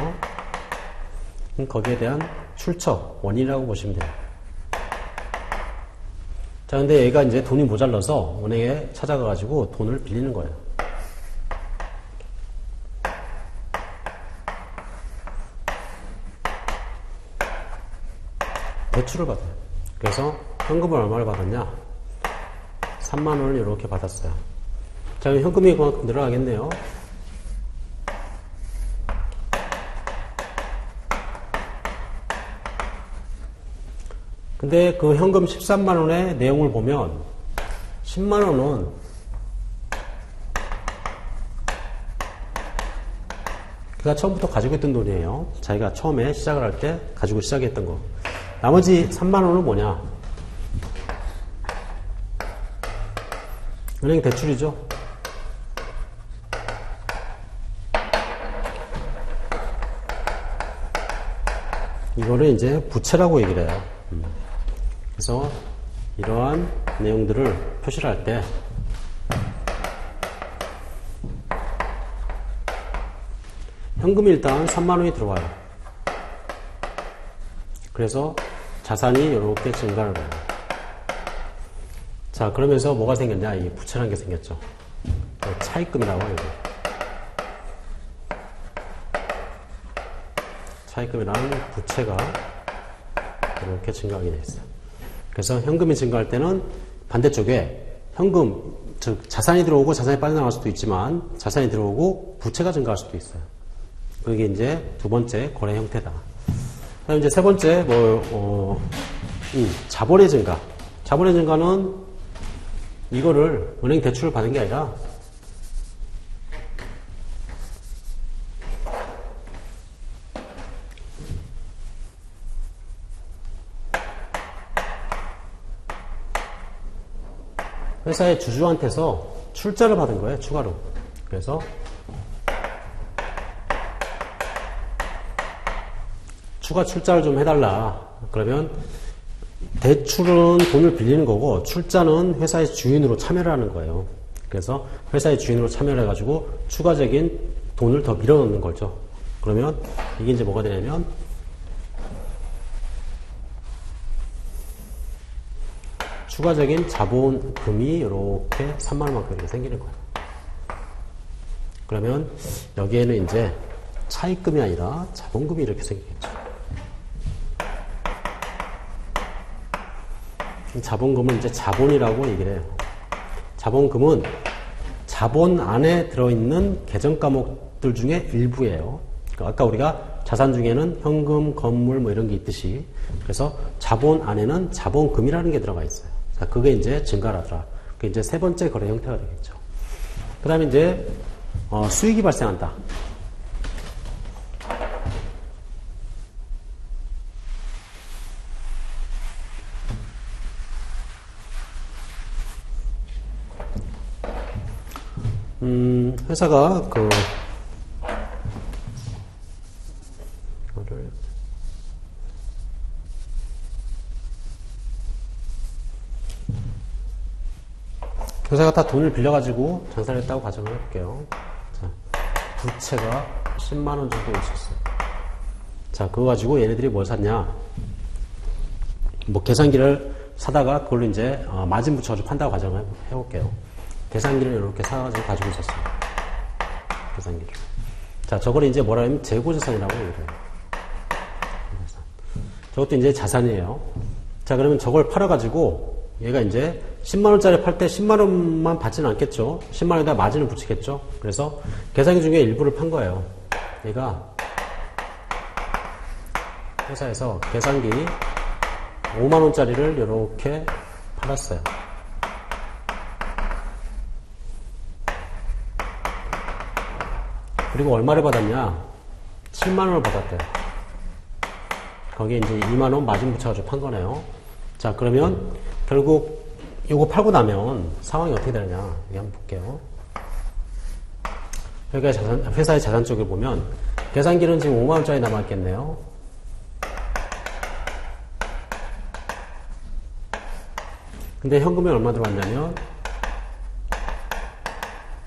거기에 대한 출처, 원인이라고 보시면 돼요. 자, 근데 얘가 이제 돈이 모자라서 은행에 찾아가가지고 돈을 빌리는 거예요. 대출을 받아요. 그래서 현금을 얼마를 받았냐? 3만원을 이렇게 받았어요. 자, 현금이 그만큼 늘어나겠네요. 근데 그 현금 13만원의 내용을 보면 10만원은 그가 처음부터 가지고 있던 돈이에요. 자기가 처음에 시작을 할 때 가지고 시작했던 거. 나머지 3만원은 뭐냐? 은행 대출이죠. 이거를 이제 부채라고 얘기를 해요. 그래서 이러한 내용들을 표시를 할 때 현금이 일단 3만원이 들어와요. 그래서 자산이 이렇게 증가를 해요. 자, 그러면서 뭐가 생겼냐? 이 부채라는 게 생겼죠. 차입금이라고 해요. 차입금이라는 부채가 이렇게 증가하게 되어 있어요. 그래서 현금이 증가할 때는 반대쪽에 현금, 즉 자산이 들어오고 자산이 빠져나갈 수도 있지만 자산이 들어오고 부채가 증가할 수도 있어요. 그게 이제 두 번째 거래 형태다. 그다음 이제 세 번째 자본의 증가. 자본의 증가는 이거를 은행 대출을 받은 게 아니라 회사의 주주한테서 출자를 받은 거예요, 추가로. 그래서 추가 출자를 좀 해달라. 그러면 대출은 돈을 빌리는 거고 출자는 회사의 주인으로 참여를 하는 거예요. 그래서 회사의 주인으로 참여를 해가지고 추가적인 돈을 더 밀어넣는 거죠. 그러면 이게 이제 뭐가 되냐면 추가적인 자본금이 이렇게 3만 원만큼 이렇게 생기는 거예요. 그러면 여기에는 이제 차입금이 아니라 자본금이 이렇게 생기겠죠. 이 자본금은 이제 자본이라고 얘기를 해요. 자본금은 자본 안에 들어있는 계정 과목들 중에 일부예요. 아까 우리가 자산 중에는 현금, 건물 뭐 이런 게 있듯이 그래서 자본 안에는 자본금이라는 게 들어가 있어요. 자, 그게 이제 증가하더라. 그게 이제 세 번째 거래 형태가 되겠죠. 그 다음에 이제 수익이 발생한다. 회사가 회사가 다 돈을 빌려가지고 장사를 했다고 가정을 해볼게요. 자, 부채가 10만원 정도 있었어요. 자, 그거 가지고 얘네들이 뭘 샀냐. 뭐 계산기를 사다가 그걸로 이제 마진 붙여가지고 판다고 가정을 해볼게요. 계산기를 이렇게 사가지고 가지고 있었어요. 계산기를. 자, 저걸 이제 뭐라 하면 재고자산이라고 얘기해요. 저것도 이제 자산이에요. 자, 그러면 저걸 팔아가지고 얘가 이제 10만원짜리 팔 때 10만원만 받지는 않겠죠. 10만원에다 마진을 붙이겠죠. 그래서 계산기 중에 일부를 판 거예요. 얘가 회사에서 계산기 5만원짜리를 이렇게 팔았어요. 그리고 얼마를 받았냐? 7만원을 받았대요. 거기에 이제 2만원 마진 붙여가지고 판 거네요. 자, 그러면 결국 이거 팔고 나면 상황이 어떻게 되느냐? 여기 한번 볼게요. 여기가 회사의 자산 쪽을 보면 계산기는 지금 5만원짜리 남아있겠네요. 근데 현금이 얼마 들어왔냐면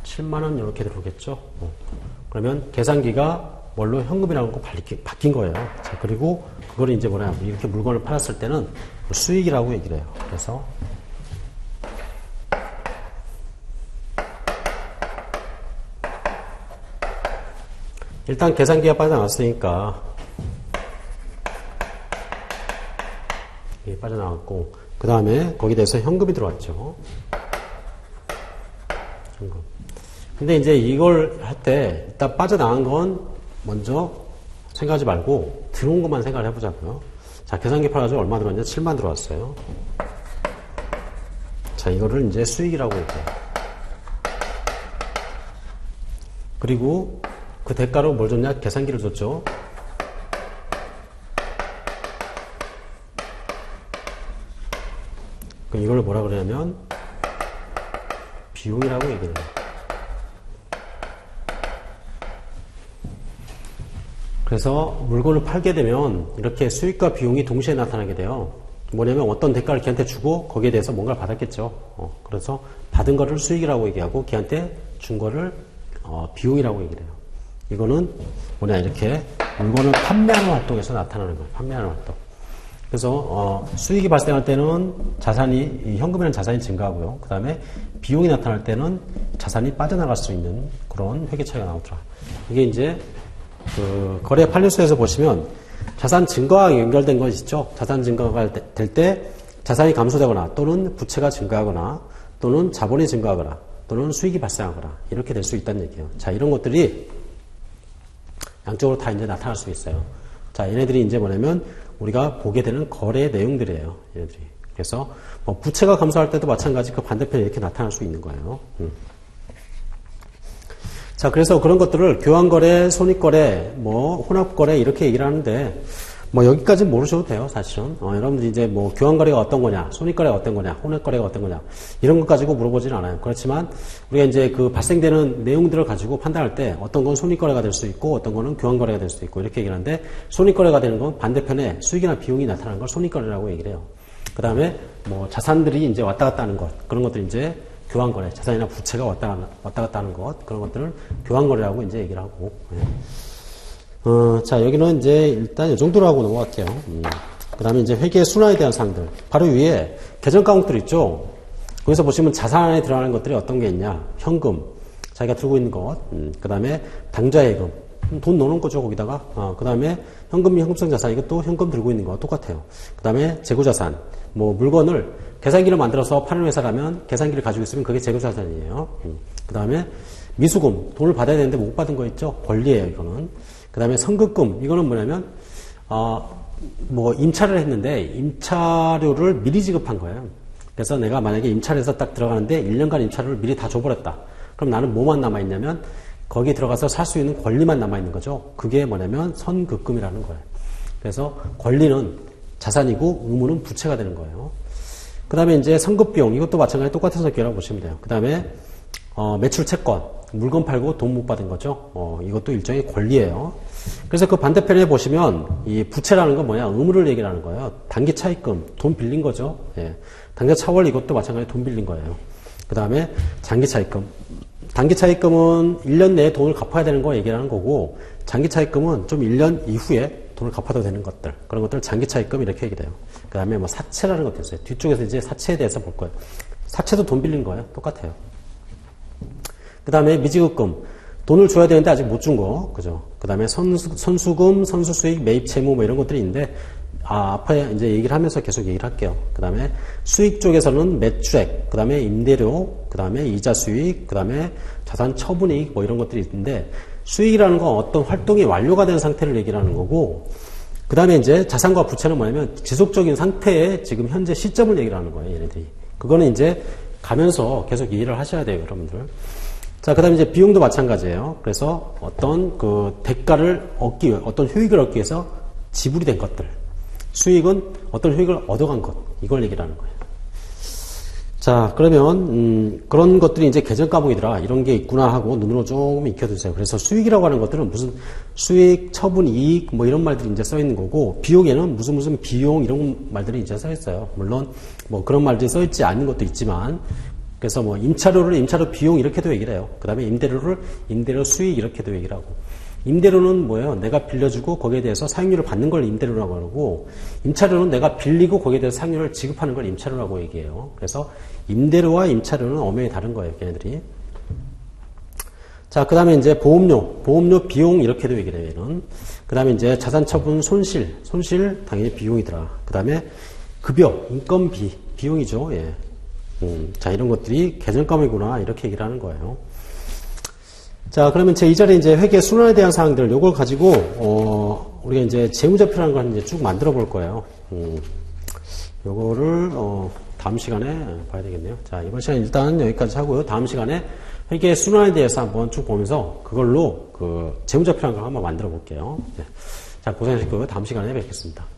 7만원 이렇게 들어오겠죠. 그러면 계산기가 뭘로 현금이라고 바뀐 거예요. 자, 그리고 그걸 이제 뭐냐, 이렇게 물건을 팔았을 때는 수익이라고 얘기를 해요. 그래서 일단 계산기가 빠져나왔으니까 빠져나왔고 그 다음에 거기에 대해서 현금이 들어왔죠. 현금. 근데 이제 이걸 할 때 일단 빠져나간 건 먼저 생각하지 말고 들어온 것만 생각을 해보자고요. 자, 계산기 팔아가지고 얼마 들어왔냐? 7만 들어왔어요. 자, 이거를 이제 수익이라고 얘기해요. 그리고 그 대가로 뭘 줬냐? 계산기를 줬죠. 그럼 이걸 뭐라 그러냐면 비용이라고 얘기해요. 그래서 물건을 팔게 되면 이렇게 수익과 비용이 동시에 나타나게 돼요. 뭐냐면 어떤 대가를 걔한테 주고 거기에 대해서 뭔가를 받았겠죠. 그래서 받은 거를 수익이라고 얘기하고 걔한테 준 거를 비용이라고 얘기를 해요. 이거는 뭐냐, 이렇게 물건을 판매하는 활동에서 나타나는 거예요. 판매하는 활동. 그래서 수익이 발생할 때는 자산이, 현금이라는 자산이 증가하고요. 그 다음에 비용이 나타날 때는 자산이 빠져나갈 수 있는 그런 회계처리가 나오더라. 이게 이제 그 거래 판례서에서 보시면 자산 증가와 연결된 것이 있죠. 자산 증가가 될 때 자산이 감소되거나 또는 부채가 증가하거나 또는 자본이 증가하거나 또는 수익이 발생하거나 이렇게 될 수 있다는 얘기예요. 자, 이런 것들이 양쪽으로 다 이제 나타날 수 있어요. 자, 얘네들이 이제 뭐냐면 우리가 보게 되는 거래 내용들이에요. 얘네들이. 그래서 뭐 부채가 감소할 때도 마찬가지 그 반대편에 이렇게 나타날 수 있는 거예요. 자, 그래서 그런 것들을 교환거래, 손익거래, 뭐 혼합거래 이렇게 얘기를 하는데 뭐 여기까지는 모르셔도 돼요, 사실은. 여러분들이 이제 뭐 교환거래가 어떤 거냐, 손익거래가 어떤 거냐, 혼액거래가 어떤 거냐, 이런 것 가지고 물어보지는 않아요. 그렇지만 우리가 이제 그 발생되는 내용들을 가지고 판단할 때 어떤 건 손익거래가 될 수 있고 어떤 거는 교환거래가 될 수 있고 이렇게 얘기를 하는데, 손익거래가 되는 건 반대편에 수익이나 비용이 나타나는 걸 손익거래라고 얘기를 해요. 그 다음에 뭐 자산들이 이제 왔다 갔다 하는 것, 그런 것들이 이제 교환거래, 자산이나 부채가 왔다 갔다 하는 것, 그런 것들을 교환거래라고 이제 얘기를 하고. 자, 여기는 이제 일단 이 정도로 하고 넘어갈게요. 그 다음에 이제 회계 순환에 대한 사항들. 바로 위에 계정 과목들 있죠? 거기서 보시면 자산에 들어가는 것들이 어떤 게 있냐. 현금, 자기가 들고 있는 것. 그 다음에 당좌예금. 돈 넣는 거죠, 거기다가. 그 다음에 현금 및 현금성 자산. 이것도 현금 들고 있는 거 똑같아요. 그 다음에 재고자산. 뭐 물건을 계산기를 만들어서 파는 회사라면 계산기를 가지고 있으면 그게 재고자산이에요. 그 다음에 미수금. 돈을 받아야 되는데 못 받은 거 있죠? 권리예요, 이거는. 그 다음에 선급금, 이거는 뭐냐면, 뭐, 임차를 했는데, 임차료를 미리 지급한 거예요. 그래서 내가 만약에 임차를 해서 딱 들어가는데, 1년간 임차료를 미리 다 줘버렸다. 그럼 나는 뭐만 남아있냐면, 거기 들어가서 살 수 있는 권리만 남아있는 거죠. 그게 뭐냐면, 선급금이라는 거예요. 그래서 권리는 자산이고, 의무는 부채가 되는 거예요. 그 다음에 이제 선급비용, 이것도 마찬가지로 똑같은 성격이라고 보시면 돼요. 그 다음에, 매출 채권. 물건 팔고 돈 못 받은 거죠. 이것도 일종의 권리예요. 그래서 그 반대편에 보시면 이 부채라는 건 뭐냐? 의무를 얘기를 하는 거예요. 단기 차입금, 돈 빌린 거죠. 예. 단기 차월 이것도 마찬가지로 돈 빌린 거예요. 그 다음에 장기 차입금. 단기 차입금은 1년 내에 돈을 갚아야 되는 거 얘기를 하는 거고, 장기 차입금은 좀 1년 이후에 돈을 갚아도 되는 것들, 그런 것들 장기 차입금 이렇게 얘기돼요. 그 다음에 뭐 사채라는 것도 있어요. 뒤쪽에서 이제 사채에 대해서 볼 거예요. 사채도 돈 빌린 거예요. 똑같아요. 그 다음에 미지급금. 돈을 줘야 되는데 아직 못 준 거. 그죠? 그 다음에 선수금, 선수수익, 매입 채무 뭐 이런 것들이 있는데, 앞에 이제 얘기를 하면서 계속 얘기를 할게요. 그 다음에 수익 쪽에서는 매출액, 그 다음에 임대료, 그 다음에 이자 수익, 그 다음에 자산 처분이익 뭐 이런 것들이 있는데, 수익이라는 건 어떤 활동이 완료가 된 상태를 얘기를 하는 거고, 그 다음에 이제 자산과 부채는 뭐냐면 지속적인 상태의 지금 현재 시점을 얘기를 하는 거예요, 얘네들이. 그거는 이제 가면서 계속 이해를 하셔야 돼요, 여러분들. 자, 그 다음에 이제 비용도 마찬가지예요. 그래서 어떤 그 대가를 얻기 위해, 어떤 효익을 얻기 위해서 지불이 된 것들. 수익은 어떤 효익을 얻어간 것. 이걸 얘기를 하는 거예요. 자, 그러면, 그런 것들이 이제 계정 과목이더라. 이런 게 있구나 하고 눈으로 조금 익혀두세요. 그래서 수익이라고 하는 것들은 무슨 수익, 처분, 이익, 뭐 이런 말들이 이제 써 있는 거고, 비용에는 무슨 비용 이런 말들이 이제 써 있어요. 물론, 뭐 그런 말들이 써 있지 않은 것도 있지만, 그래서 뭐 임차료를 임차료 비용 이렇게도 얘기를 해요. 그 다음에 임대료를 임대료 수익 이렇게도 얘기를 하고. 임대료는 뭐예요? 내가 빌려주고 거기에 대해서 사용료를 받는 걸 임대료라고 하고, 임차료는 내가 빌리고 거기에 대해서 사용료를 지급하는 걸 임차료라고 얘기해요. 그래서 임대료와 임차료는 엄연히 다른 거예요, 걔네들이. 자, 그 다음에 이제 보험료 비용 이렇게도 얘기를 해요, 얘는. 그 다음에 이제 자산처분 손실 당연히 비용이더라. 그 다음에 급여, 인건비, 비용이죠, 예. 자, 이런 것들이 계정 과목이구나 이렇게 얘기를 하는 거예요. 자, 그러면 제 2자리에 이제 회계 순환에 대한 사항들 요걸 가지고 우리가 이제 재무제표라는 걸 이제 쭉 만들어 볼 거예요. 요거를 다음 시간에 봐야 되겠네요. 자, 이번 시간 일단 여기까지 하고요. 다음 시간에 회계 순환에 대해서 한번 쭉 보면서 그걸로 그 재무제표라는 걸 한번 만들어 볼게요. 네. 자, 고생하셨고요. 다음 시간에 뵙겠습니다.